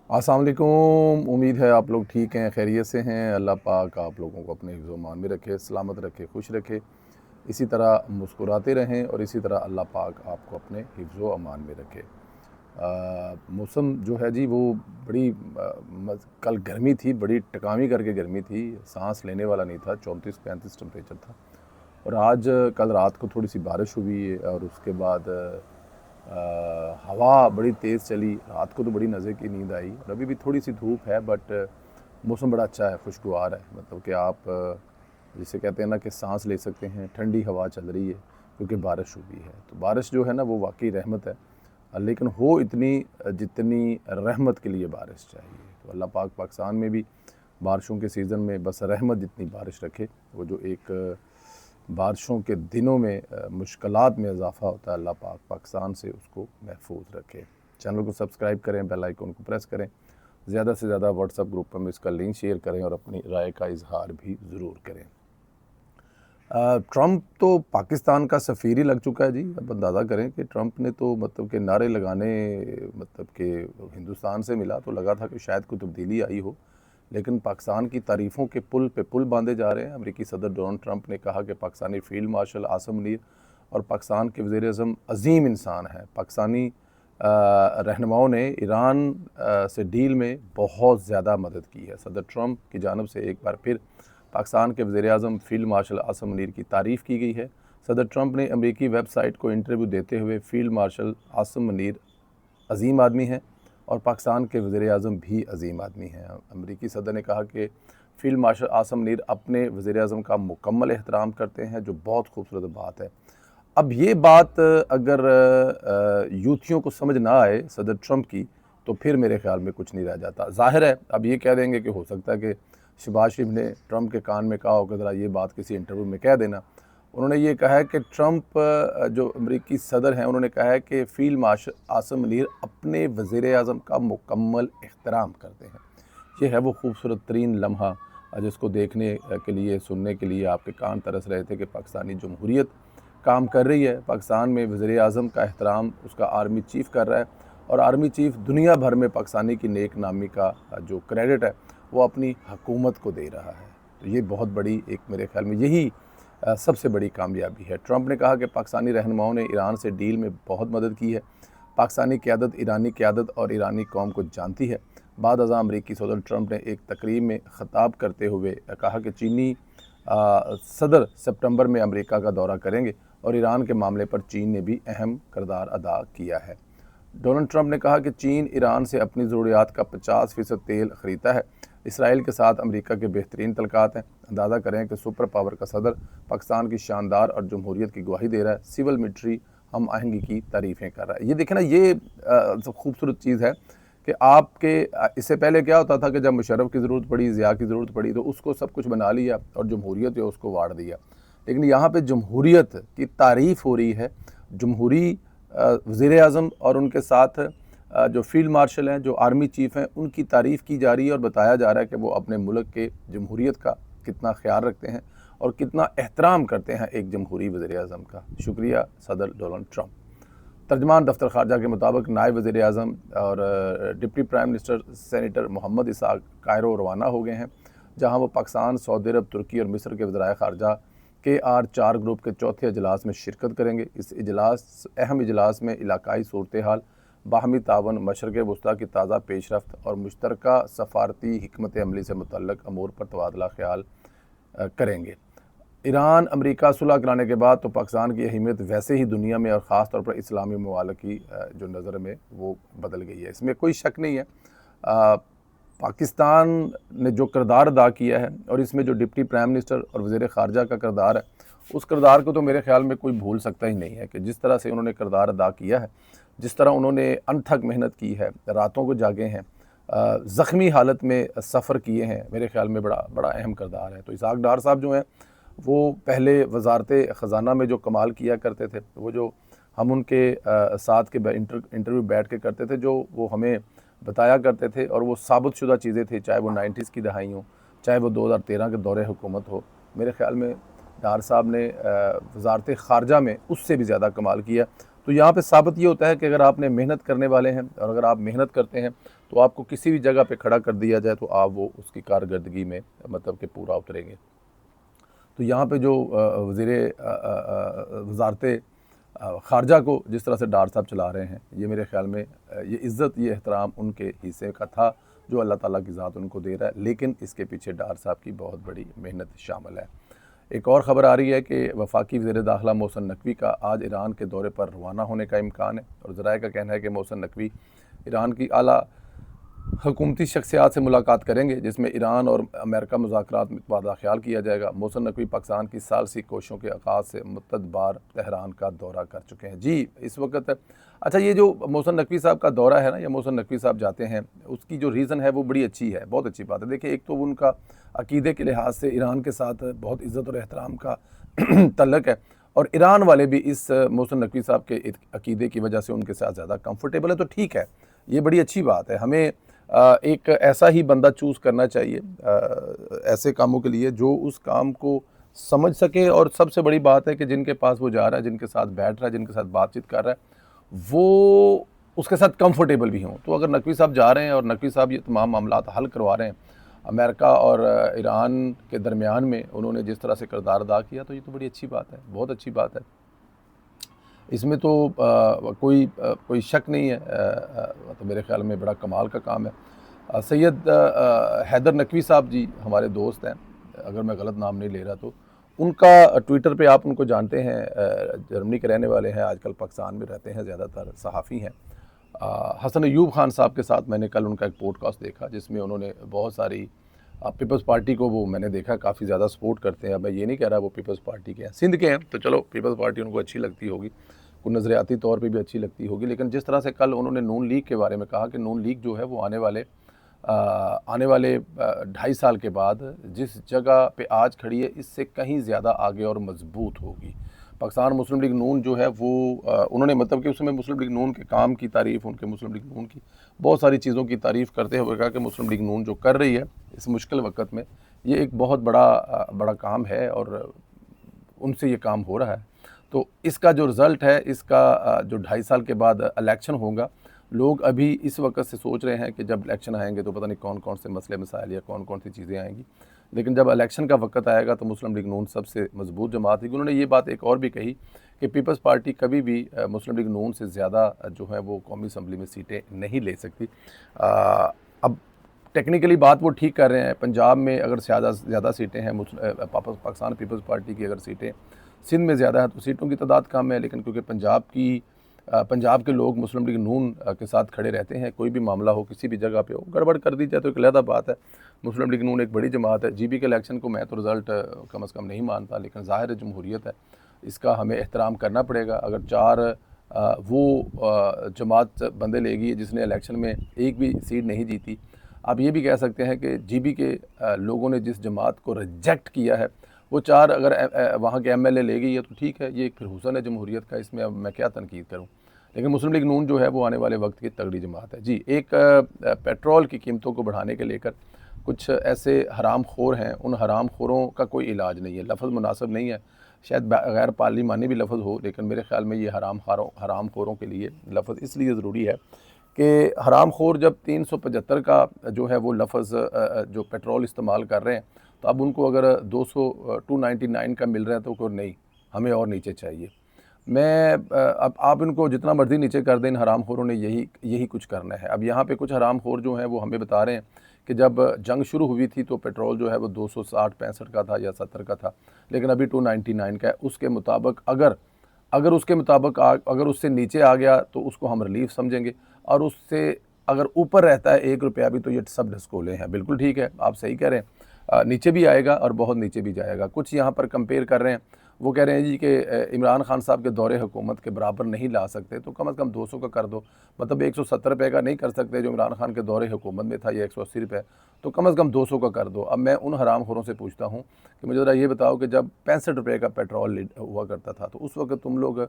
अस्सलाम वालेकुम। उम्मीद है आप लोग ठीक हैं, खैरियत से हैं। अल्लाह पाक आप लोगों को अपने हिफ्ज़ मान में रखे, सलामत रखे, खुश रखे। इसी तरह मुस्कुराते रहें और इसी तरह अल्लाह पाक आपको अपने हिफ्ज़ अमान में रखे। मौसम जो है जी वो बड़ी कल गर्मी थी, बड़ी टकामी करके गर्मी थी, सांस लेने वाला नहीं था। 34-35 टेम्परेचर था। और आज कल रात को थोड़ी सी बारिश हुई और उसके बाद हवा बड़ी तेज़ चली। रात को तो बड़ी मज़े की नींद आई और अभी भी थोड़ी सी धूप है, बट मौसम बड़ा अच्छा है, खुशगवार है। मतलब कि आप जिसे कहते हैं ना कि सांस ले सकते हैं, ठंडी हवा चल रही है क्योंकि बारिश हुई है। तो बारिश जो है ना वो वाकई रहमत है, लेकिन हो इतनी जितनी रहमत के लिए बारिश चाहिए। तो अल्लाह पाक पाकिस्तान में भी बारिशों के सीज़न में बस रहमत जितनी बारिश रखे। वो जो एक बारिशों के दिनों में मुश्किलात में इजाफ़ा होता है, अल्लाह पाक पाकिस्तान से उसको महफूज रखे। चैनल को सब्सक्राइब करें, बेल आइकन को प्रेस करें, ज़्यादा से ज़्यादा व्हाट्सएप ग्रुप में इसका लिंक शेयर करें और अपनी राय का इजहार भी ज़रूर करें। ट्रंप तो पाकिस्तान का सफ़ीर ही लग चुका है जी। अब अंदाज़ा करें कि ट्रंप ने तो मतलब कि नारे लगाने, मतलब कि हिंदुस्तान से मिला तो लगा था कि शायद कोई तब्दीली आई हो, लेकिन पाकिस्तान की तारीफ़ों के पुल पे पुल बांधे जा रहे हैं। अमेरिकी सदर डोनाल्ड ट्रंप ने कहा कि पाकिस्तानी फील्ड मार्शल आसिम मुनीर और पाकिस्तान के वज़ीर-ए-आज़म अज़ीम इंसान हैं। पाकिस्तानी रहनुमाओं ने ईरान से डील में बहुत ज़्यादा मदद की है। सदर ट्रंप की जानिब से एक बार फिर पाकिस्तान के वज़ीर-ए-आज़म फील्ड मार्शल आसिम मुनीर की तारीफ़ की गई है। सदर ट्रंप ने अमेरिकी वेबसाइट को इंटरव्यू देते हुए फील्ड मार्शल आसिम मुनीर अज़ीम आदमी हैं और पाकिस्तान के वज़ीर-ए-आज़म भी अज़ीम आदमी हैं। अमेरिकी सदर ने कहा कि फील्ड मार्शल आसिम मुनीर अपने वज़ीर-ए-आज़म का मुकम्मल एहतराम करते हैं, जो बहुत खूबसूरत बात है। अब ये बात अगर यूथियों को समझ ना आए सदर ट्रंप की, तो फिर मेरे ख़्याल में कुछ नहीं रह जाता। ज़ाहिर है अब ये कह देंगे कि हो सकता है कि शहबाज शरीफ ने ट्रंप के कान में कहा हो कि ज़रा ये बात किसी इंटरव्यू में कह देना। उन्होंने ये कहा है कि ट्रंप जो अमेरिकी सदर हैं, उन्होंने कहा है कि फील्ड मार्शल आसिम मुनीर अपने वज़ीर-ए-आज़म का मुकम्मल एहतराम करते हैं। ये है वो खूबसूरत तरीन लम्हा जिसको देखने के लिए, सुनने के लिए आपके कान तरस रहे थे कि पाकिस्तानी जमहूरियत काम कर रही है। पाकिस्तान में वज़ीर-ए-आज़म का एहतराम उसका आर्मी चीफ़ कर रहा है और आर्मी चीफ़ दुनिया भर में पाकिस्तानी की नेक नामी का जो क्रेडिट है वो अपनी हुकूमत को दे रहा है। तो ये बहुत बड़ी एक मेरे ख़्याल में यही सबसे बड़ी कामयाबी है। ट्रंप ने कहा कि पाकिस्तानी रहनुमाओं ने ईरान से डील में बहुत मदद की है। पाकिस्तानी क़यादत ईरानी क़यादत और ईरानी कौम को जानती है। बाद अज़ां अमरीकी सदर ट्रंप ने एक तकरीब में ख़िताब करते हुए कहा कि चीनी सदर सितंबर में अमेरिका का दौरा करेंगे और ईरान के मामले पर चीन ने भी अहम किरदार अदा किया है। डोनाल्ड ट्रंप ने कहा कि चीन ईरान से अपनी ज़रूरियात का 50% तेल ख़रीदता है। इसराइल के साथ अमेरिका के बेहतरीन तल्लुकात हैं। अंदाज़ा करें कि सुपर पावर का सदर पाकिस्तान की शानदार और जमहूरियत की गवाही दे रहा है, सिविल मिलिट्री हम आहंगी की तारीफ़ें कर रहा है। ये देखें ना, ये खूबसूरत चीज़ है कि आपके इससे पहले क्या होता था कि जब मुशर्रफ की ज़रूरत पड़ी, ज़िया की ज़रूरत पड़ी, तो उसको सब कुछ बना लिया और जमहूरियत है उसको वाड़ दिया। लेकिन यहाँ पे जमहूरियत की तारीफ़ हो रही है। जमहूरी वज़ीर-ए-आज़म और उनके साथ जो फील्ड मार्शल हैं, जो आर्मी चीफ़ हैं, उनकी तारीफ़ की जा रही है और बताया जा रहा है कि वो अपने मुल्क के जमहूरियत का कितना ख़्याल रखते हैं और कितना एहतराम करते हैं एक जमहूरी वज़ीर-ए-आज़म का। शुक्रिया सदर डोनाल्ड ट्रंप। तर्जमान दफ्तर ख़ारजा के मुताबिक नायब वज़ीर-ए-आज़म और deputy prime minister senator Mohammad Ishaq Cairo रवाना हो गए हैं, जहाँ वो पाकिस्तान, सऊदी अरब, तुर्की और मिस्र के वज़राए ख़ारजा KR4 ग्रुप के चौथे इजलास में शिरकत करेंगे। इस अहम इजलास में इलाकाई सूरत हाल, बाहमी तावन, मशरक़ वस्ता की ताज़ा पेशरफ्त और मुश्तरका सफ़ारती हिकमत अमली से मुतल्लक़ अमूर पर तबादला ख़्याल करेंगे। ईरान अमेरिका सुलह कराने के बाद तो पाकिस्तान की अहमियत वैसे ही दुनिया में और ख़ास तौर पर इस्लामी ममालिक की जो नज़र में वो बदल गई है, इसमें कोई शक नहीं है। पाकिस्तान ने जो किरदार अदा किया है और इसमें जो डिप्टी प्राइम मिनिस्टर और वज़ीर ख़ारजा का किरदार है, उस किरदार को तो मेरे ख़्याल में कोई भूल सकता ही नहीं है कि जिस तरह से उन्होंने किरदार अदा किया है, जिस तरह उन्होंने अनथक मेहनत की है, रातों को जागे हैं, ज़ख्मी हालत में सफ़र किए हैं, मेरे ख़्याल में बड़ा बड़ा अहम किरदार है। तो इसहाक़ डार साहब जो हैं वो पहले वज़ारत ख़ज़ाना में जो कमाल किया करते थे, वो जो हम उनके साथ के इंटरव्यू बैठ के करते थे, जो वो हमें बताया करते थे और वो साबितशुदा चीज़ें थी, चाहे वो 90s की दहाई हो, चाहे वो 2013 के दौरे हुकूमत हो। मेरे ख़्याल में डार साहब ने वज़ारत ख़ारजा में उससे भी ज़्यादा कमाल किया। तो यहाँ पे साबित ये होता है कि अगर आपने मेहनत करने वाले हैं और अगर आप मेहनत करते हैं तो आपको किसी भी जगह पे खड़ा कर दिया जाए तो आप वो उसकी कारकर्दगी में मतलब कि पूरा उतरेंगे। तो यहाँ पे जो वज़ारत ख़ारजा को जिस तरह से डार साहब चला रहे हैं, ये मेरे ख़्याल में ये इज़्ज़त, ये एहतराम उनके हिस्से का था जो अल्लाह ताला की ज़ात उनको दे रहा है, लेकिन इसके पीछे डार साहब की बहुत बड़ी मेहनत शामिल है। एक और ख़बर आ रही है कि वफाकी वज़ीर दाखिला मोहसिन नकवी का आज ईरान के दौरे पर रवाना होने का इम्कान है, और ज़राए का कहना है कि मोहसिन नकवी ईरान की आला हुकूमती शख्सियात से मुलाकात करेंगे, जिसमें ईरान और अमेरिका मुज़ाकरात में तबादला ख्याल किया जाएगा। मोहसिन नकवी पाकिस्तान की सालसी कोशिशों के आगाज़ से मुतअद्दिद बार तेहरान का दौरा कर चुके हैं। जी, इस वक्त अच्छा, ये जो मोहसिन नकवी साहब का दौरा है ना, या मोहसिन नकवी साहब जाते हैं, उसकी जो रीज़न है वो बड़ी अच्छी है, बहुत अच्छी बात है। देखिए, एक तो उनका अकीदे के लिहाज से ईरान के साथ बहुत इज़्ज़त और एहतराम का तल्लक है, और ईरान वाले भी इस मोहसिन नकवी साहब के अकीदे की वजह से उनके साथ ज़्यादा कंफर्टेबल है। तो ठीक है, ये बड़ी अच्छी बात है। हमें एक ऐसा ही बंदा चूज़ करना चाहिए ऐसे कामों के लिए जो उस काम को समझ सके, और सबसे बड़ी बात है कि जिनके पास वो जा रहा है, जिनके साथ बैठ रहा है, जिनके साथ बातचीत कर रहा है, वो उसके साथ कंफर्टेबल भी हों। तो अगर नकवी साहब जा रहे हैं और नकवी साहब ये तमाम मामलात हल करवा रहे हैं अमेरिका और ईरान के दरमियान में, उन्होंने जिस तरह से किरदार अदा किया, तो ये तो बड़ी अच्छी बात है, बहुत अच्छी बात है। इसमें तो कोई शक नहीं है। तो मेरे ख़्याल में बड़ा कमाल का काम है। सैयद हैदर नकवी साहब जी हमारे दोस्त हैं, अगर मैं गलत नाम नहीं ले रहा तो। उनका ट्विटर पे आप उनको जानते हैं, जर्मनी के रहने वाले हैं, आजकल पाकिस्तान में रहते हैं, ज़्यादातर सहाफ़ी हैं। हसन अयूब खान साहब के साथ मैंने कल उनका एक पॉडकास्ट देखा, जिसमें उन्होंने बहुत सारी पीपल्स पार्टी को, वो मैंने देखा काफ़ी ज़्यादा सपोर्ट करते हैं। अब मैं ये नहीं कह रहा वो पीपल्स पार्टी के हैं, सिंध के हैं, तो चलो पीपल्स पार्टी उनको अच्छी लगती होगी, को नज़रियाती तौर पे भी अच्छी लगती होगी, लेकिन जिस तरह से कल उन्होंने नून लीग के बारे में कहा कि नून लीग जो है वो आने वाले 2.5 साल के बाद जिस जगह पे आज खड़ी है, इससे कहीं ज़्यादा आगे और मजबूत होगी। पाकिस्तान मुस्लिम लीग नून जो है वो उन्होंने मतलब कि उसमें मुस्लिम लीग नून के काम की तारीफ़, उनके मुस्लिम लीग नून की बहुत सारी चीज़ों की तारीफ़ करते हुए कहा कि मुस्लिम लीग नून जो कर रही है इस मुश्किल वक्त में, ये एक बहुत बड़ा काम है, और उनसे ये काम हो रहा है। तो इसका जो रिज़ल्ट है, इसका जो 2.5 साल के बाद इलेक्शन होगा, लोग अभी इस वक्त से सोच रहे हैं कि जब इलेक्शन आएंगे तो पता नहीं कौन कौन से मसले मसाइल या कौन कौन सी चीज़ें आएंगी, लेकिन जब इलेक्शन का वक्त आएगा तो मुस्लिम लीग नून सबसे मजबूत जमात है। उन्होंने ये बात एक और भी कही कि पीपल्स पार्टी कभी भी मुस्लिम लीग नून से ज़्यादा जो है वो कौमी असम्बली में सीटें नहीं ले सकती। अब टेक्निकली बात वो ठीक कर रहे हैं, पंजाब में अगर ज़्यादा सीटें हैं पाकिस्तान पीपल्स पार्टी की, अगर सीटें सिंध में ज़्यादा है तो सीटों की तादाद कम है, लेकिन क्योंकि पंजाब के लोग मुस्लिम लीग नून के साथ खड़े रहते हैं, कोई भी मामला हो, किसी भी जगह पे हो, गड़बड़ कर दी जाए तो एक अलग बात है। मुस्लिम लीग नून एक बड़ी जमात है। जीबी के इलेक्शन को मैं तो रिज़ल्ट कम से कम नहीं मानता, लेकिन ज़ाहिर है जमहूरियत है, इसका हमें एहतराम करना पड़ेगा। अगर 4 वो जमात बंदे लेगी जिसने इलेक्शन में एक भी सीट नहीं जीती, आप ये भी कह सकते हैं कि जीबी के लोगों ने जिस जमात को रिजेक्ट किया है, वो 4 अगर वहाँ के एमएलए ले गई है तो ठीक है, ये एक फिर हुसन है जमहूरियत का, इसमें अब मैं क्या तनकीद करूँ। लेकिन मुस्लिम लीग नून जो है वो आने वाले वक्त की तगड़ी जमात है। जी, एक पेट्रोल की कीमतों को बढ़ाने के लेकर कुछ ऐसे हराम खोर हैं, उन हराम खोरों का कोई इलाज नहीं है। लफ्ज़ मुनासिब नहीं है, शायद गैर पार्लिमानी भी लफ्ज़ हो, लेकिन मेरे ख़्याल में ये हराम खोरों के लिए लफ्ज़ इसलिए ज़रूरी है कि हराम खोर जब 375 का जो है वो लफ्ज़ जो पेट्रोल इस्तेमाल कर रहे हैं, तो अब उनको अगर 299 का मिल रहा है तो नहीं, हमें और नीचे चाहिए। मैं अब आप इनको जितना मर्ज़ी नीचे कर दें, इन हराम खोरों ने यही कुछ करना है। अब यहाँ पे कुछ हराम खोर जो हैं वो हमें बता रहे हैं कि जब जंग शुरू हुई थी तो पेट्रोल जो है वो 260-65 का था या 70 का था, लेकिन अभी 299 का है। उसके मुताबिक अगर उससे नीचे आ गया तो उसको हम रिलीफ समझेंगे, और उससे अगर ऊपर रहता है 1 रुपया भी तो ये सब ढसकोले हैं। बिल्कुल ठीक है, आप सही कह रहे हैं, नीचे भी आएगा और बहुत नीचे भी जाएगा। कुछ यहाँ पर कंपेयर कर रहे हैं, वो कह रहे हैं जी कि इमरान खान साहब के दौरे हुकूमत के बराबर नहीं ला सकते, तो कम से कम 200 का कर दो। मतलब 170 रुपये का नहीं कर सकते जो इमरान खान के दौरे हुकूमत में था, या 180 रुपये, तो कम से कम 200 का कर दो। अब मैं उन हराम खोरों से पूछता हूँ कि मुझे ज़रा ये बताओ कि जब 65 रुपये का पेट्रोल हुआ करता था तो उस वक्त तुम लोग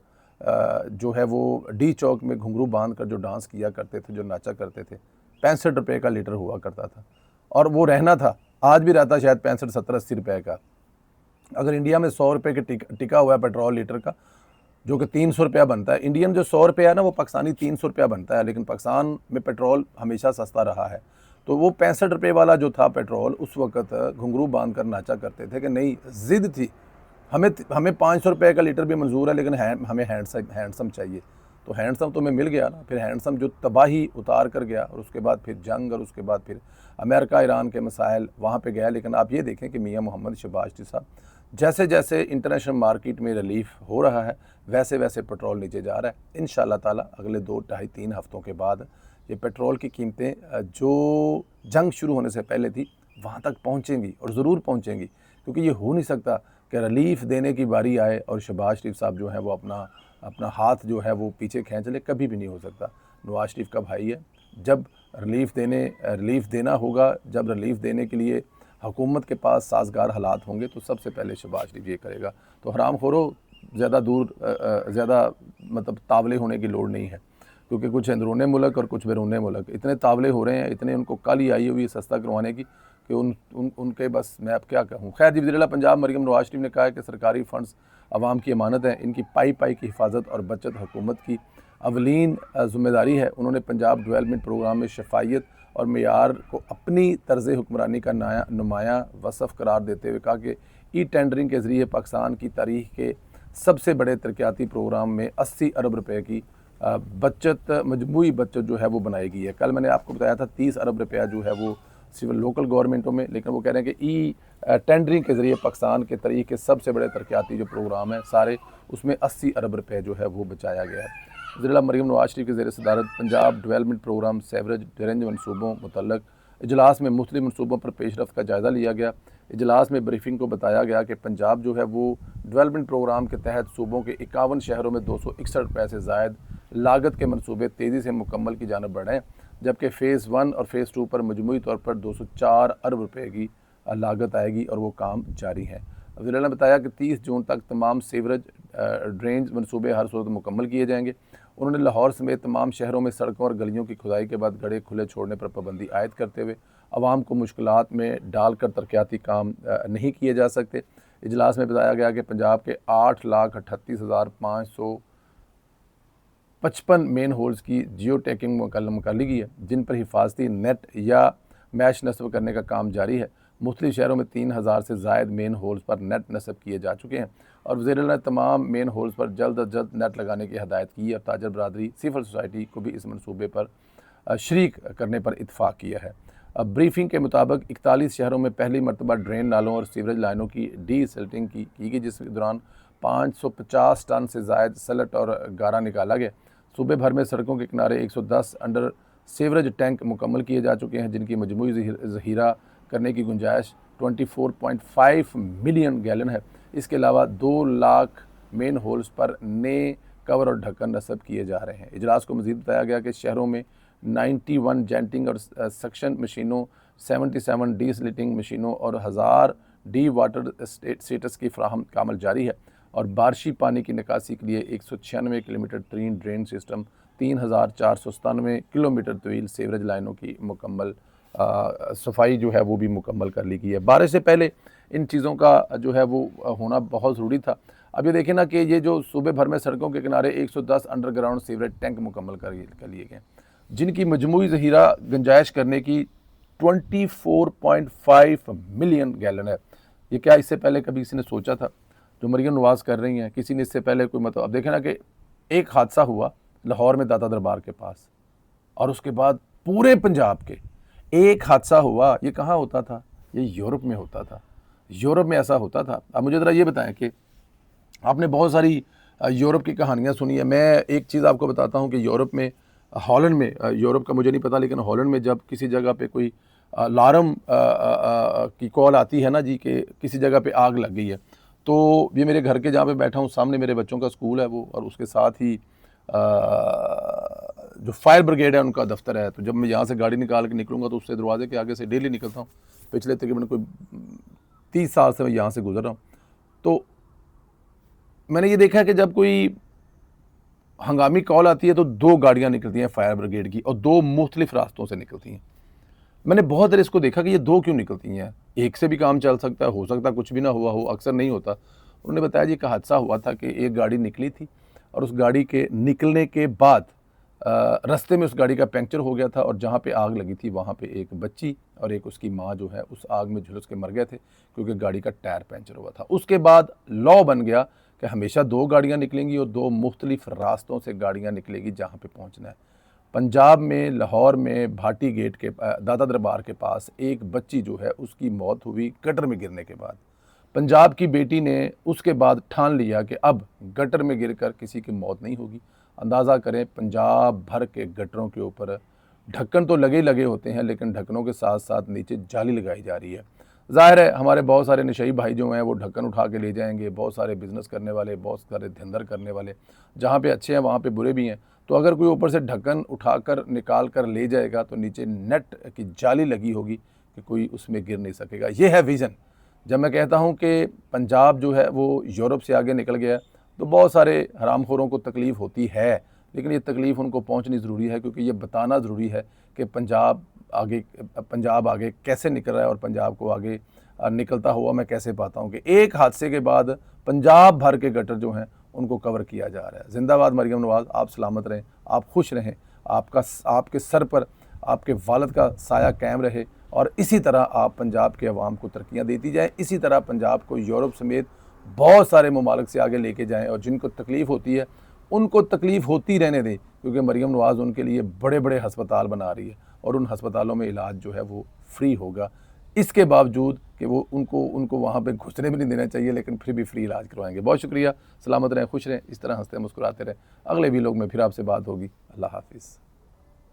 जो है वो डी चौक में घुंघरू बांध कर जो डांस किया करते थे, जो नाचा करते थे, 65 रुपये का लीटर हुआ करता था, और वो रहना था, आज भी रहता शायद 65, 70, 80 रुपये का। अगर इंडिया में 100 रुपये के टिका हुआ है पेट्रोल लीटर का, जो कि 300 रुपया बनता है। इंडियन जो 100 रुपया है ना, वो पाकिस्तानी 300 रुपया बनता है, लेकिन पाकिस्तान में पेट्रोल हमेशा सस्ता रहा है। तो वो 65 रुपये वाला जो था पेट्रोल, उस वक्त घुंघरू बांध कर नाचा करते थे कि नहीं, ज़िद थी, हमें 500 रुपये का लीटर भी मंजूर है, लेकिन हमें हैंडसम चाहिए। तो हैंडसम तो हमें मिल गया ना, फिर हैंडसम जो तबाही उतार कर गया, और उसके बाद फिर जंग, और उसके बाद फिर अमेरिका ईरान के मसाइल वहाँ पे गया। लेकिन आप ये देखें कि मियाँ मोहम्मद शहबाज शरीफ साहब, जैसे जैसे इंटरनेशनल मार्केट में रिलीफ हो रहा है, वैसे वैसे पेट्रोल नीचे जा रहा है। इंशाल्लाह ताला अगले 2, 2.5, 3 हफ्तों के बाद ये पेट्रोल की कीमतें जो जंग शुरू होने से पहले थी वहाँ तक पहुँचेंगी, और ज़रूर पहुँचेंगी, क्योंकि ये हो नहीं सकता कि रिलीफ देने की बारी आए और शहबाज शरीफ साहब जो है वो अपना हाथ जो है वो पीछे खींच ले। कभी भी नहीं हो सकता। नवाज शरीफ का भाई है, जब रिलीफ देना होगा, जब रिलीफ देने के लिए हुकूमत के पास साजगार हालात होंगे, तो सबसे पहले शहबाज शरीफ ये करेगा। तो हराम खोरो, ज़्यादा मतलब तावले होने की लोड़ नहीं है, क्योंकि कुछ अंदरूनी मुल्क और कुछ बैरून मुल्क इतने तावले हो रहे हैं, इतने उनको काली आई हुई सस्ता करवाने की कि उनके बस मैं अब क्या कहूँ। खैर, वज़ीर-ए-आला पंजाब मरियम नवाज शरीफ ने कहा है कि सरकारी फ़ंड्स आवाम की अमानत है, इनकी पाई पाई की हिफाजत और बचत हुकूमत की अवलीन ज़िम्मेदारी है। उन्होंने पंजाब डेवलपमेंट प्रोग्राम में शफ़ायत और मेयार को अपनी तर्ज़ हुक्मरानी का नुमायाँ वसफ़ करार देते हुए कहा कि ई टेंडरिंग के ज़रिए पाकिस्तान की तारीख़ के सबसे बड़े तरक्याती प्रोग्राम में 80 अरब रुपये की मजमूई बचत जो है वो बनाई गई है। कल मैंने आपको बताया था 30 अरब रुपया जो है वो सिविल लोकल गवर्नमेंटों में, लेकिन वो कह रहे हैं कि ई टेंडरिंग के ज़रिए पाकिस्तान के तारीख़ के सबसे बड़े तरक्याती जो प्रोग्राम है सारे, उसमें 80 अरब रुपये जो है वो बचाया गया है। वज़ीर-ए-आला मरियम नवाज शरीफ के ज़ेर सदारत Punjab development programme sewerage drainage मनसूबों मुतल्लक इजलास में मुख्तलिफ मनसूबों पर पेशरफ्त का जायज़ा लिया गया। इजलास में ब्रीफिंग को बताया गया कि पंजाब जो है वो डेवलपमेंट प्रोग्राम के तहत सूबों के 51 शहरों में 261 रुपये से ज़ायद लागत के मनसूबे तेज़ी से मुकम्मल की जानब बढ़ें, जबकि फ़ेज़ 1 और फ़ेज़ 2 पर मजमूई तौर पर 204 अरब रुपये की लागत आएगी, और वो काम जारी है। वज़ीर ने बताया कि 30 जून तक तमाम सीवरेज ड्रेनेज मनसूबे हर सूरत मुकम्मल किए जाएंगे। उन्होंने लाहौर समेत तमाम शहरों में सड़कों और गलियों की खुदाई के बाद गड्ढे खुले छोड़ने पर पाबंदी आयद करते हुए आवाम को मुश्किलात में डालकर तरक्याती काम नहीं किए जा सकते। इजलास में बताया गया कि पंजाब के 8,38,555 मेन होल्स की जियो टैगिंग मुकम्मल कर ली गई है, जिन पर हिफाजती नेट या मैश नस्ब करने का काम जारी है। मुख्तलिफ शहरों में 3000 से ज़ायद मेन होल्स पर नेट नस्ब किए जा चुके हैं, और वज़ीर ने तमाम मेन होल्स पर जल्द अज जल्द नेट लगाने की हदायत की है, और ताजर बरादरी सिविल सोसाइटी को भी इस मनसूबे पर शरीक करने पर इत्फाक़ किया है। अब ब्रीफिंग के मुताबिक 41 शहरों में पहली मरतबा ड्रेन नालों और सीवरेज लाइनों की डीसिल्टिंग की गई, जिसके दौरान 550 टन से ज़ायद सलट और गारा निकाला गया। सूबे भर में सड़कों के किनारे 110 अंडर सीवरेज टैंक मुकम्मल किए जा चुके हैं, जिनकी मजमूई ज़ख़ीरा करने की गुंजाइश 24.5 मिलियन गैलन है। इसके अलावा 2 लाख मेन होल्स पर नए कवर और ढक्कन नस्ब किए जा रहे हैं। इजलास को मज़ीद बताया गया कि शहरों में 91 जेंटिंग और सक्शन मशीनों, 77 डीसलिटिंग मशीनों और 1000 डी वाटर स्टेटस की फ्राहम का अमल जारी है, और बारिशी पानी की निकासी के लिए 196 किलोमीटर तवील ड्रेन सिस्टम, 3497 किलोमीटर तवील सीवरेज लाइनों की मुकम्मल सफाई जो है वो भी मुकम्मल कर ली गई है। बारिश से पहले इन चीज़ों का जो है वो होना बहुत ज़रूरी था। अब ये देखें ना कि ये जो सूबे भर में सड़कों के किनारे 110 अंडरग्राउंड सीवरेज टैंक मुकम्मल कर लिए गए, जिनकी मजमूई ज़ख़ीरा गुंजाइश करने की 24.5 मिलियन गैलन है। ये क्या इससे पहले कभी किसी ने सोचा था? जो मरियम नवाज़ कर रही हैं, किसी ने इससे पहले कोई मतलब। अब देखें ना कि एक हादसा हुआ लाहौर में दाता दरबार के पास, और उसके बाद पूरे पंजाब के एक हादसा हुआ। ये कहाँ होता था? ये यूरोप में होता था। यूरोप में ऐसा होता था। अब मुझे ज़रा ये बताएं कि आपने बहुत सारी यूरोप की कहानियाँ सुनी है। मैं एक चीज़ आपको बताता हूँ कि यूरोप में, हॉलैंड में, यूरोप का मुझे नहीं पता, लेकिन हॉलैंड में जब किसी जगह पे कोई अलार्म की कॉल आती है ना जी कि किसी जगह पे आग लग गई है, तो ये मेरे घर के जहाँ पे बैठा हूँ सामने मेरे बच्चों का स्कूल है वो, और उसके साथ ही जो फायर ब्रिगेड है उनका दफ्तर है। तो जब मैं यहाँ से गाड़ी निकाल के निकलूँगा तो उससे दरवाजे के आगे से डेली निकलता हूँ। पिछले तकरीबन कोई 30 साल से मैं यहाँ से गुजर रहा हूँ। तो मैंने ये देखा कि जब कोई हंगामी कॉल आती है तो 2 गाड़ियाँ निकलती हैं फायर ब्रिगेड की, और 2 मुख्तलिफ रास्तों से निकलती हैं। मैंने बहुत देर इसको देखा कि ये 2 क्यों निकलती हैं, एक से भी काम चल सकता है, हो सकता है कुछ भी ना हुआ हो, अक्सर नहीं होता। उन्होंने बताया जी एक हादसा हुआ था कि एक गाड़ी निकली थी, और उस गाड़ी के निकलने के बाद रास्ते में उस गाड़ी का पंक्चर हो गया था और जहाँ पे आग लगी थी वहाँ पे एक बच्ची और एक उसकी माँ जो है उस आग में झुलस के मर गए थे क्योंकि गाड़ी का टायर पंक्चर हुआ था। उसके बाद लॉ बन गया कि हमेशा 2 गाड़ियाँ निकलेंगी और 2 मुख्तलिफ रास्तों से गाड़ियाँ निकलेगी जहाँ पे पहुँचना है। पंजाब में लाहौर में भाटी गेट के दादा दरबार के पास एक बच्ची जो है उसकी मौत हुई गटर में गिरने के बाद। पंजाब की बेटी ने उसके बाद ठान लिया कि अब गटर में गिरकर किसी की मौत नहीं होगी। अंदाज़ा करें पंजाब भर के गटरों के ऊपर ढक्कन तो लगे ही लगे होते हैं लेकिन ढक्कनों के साथ साथ नीचे जाली लगाई जा रही है। ज़ाहिर है हमारे बहुत सारे नशई भाई जो हैं वो ढक्कन उठा के ले जाएंगे, बहुत सारे बिज़नेस करने वाले, बहुत सारे धंधर करने वाले, जहाँ पे अच्छे हैं वहाँ पे बुरे भी हैं। तो अगर कोई ऊपर से ढक्कन उठाकर निकाल कर ले जाएगा तो नीचे नेट की जाली लगी होगी कि कोई उसमें गिर नहीं सकेगा। ये है विज़न। जब मैं कहता हूँ कि पंजाब जो है वो यूरोप से आगे निकल गया तो बहुत सारे हरामखोरों को तकलीफ़ होती है, लेकिन ये तकलीफ़ उनको पहुँचनी ज़रूरी है क्योंकि ये बताना ज़रूरी है कि पंजाब आगे कैसे निकल रहा है और पंजाब को आगे निकलता हुआ मैं कैसे पाता हूँ कि एक हादसे के बाद पंजाब भर के गटर जो हैं उनको कवर किया जा रहा है। जिंदाबाद मरियम नवाज़, आप सलामत रहें, आप खुश रहें, आपके सर पर आपके वालिद का साया कायम रहे और इसी तरह आप पंजाब के अवाम को तरक्कियाँ देती जाएँ, इसी तरह पंजाब को यूरोप समेत बहुत सारे ममालिक से आगे लेके जाएँ और जिनको तकलीफ़ होती है उनको तकलीफ़ होती रहने दें क्योंकि मरियम नवाज़ उनके लिए बड़े बड़े हस्पताल बना रही है और उन हस्पतालों में इलाज जो है वो फ्री होगा। इसके बावजूद कि वो उनको वहाँ पे घुसने भी नहीं देना चाहिए लेकिन फिर भी फ्री इलाज करवाएंगे। बहुत शुक्रिया, सलामत रहें, खुश रहें, इस तरह हंसते मुस्कुराते रहें। अगले भी लोग में फिर आपसे बात होगी। अल्लाह हाफिज़।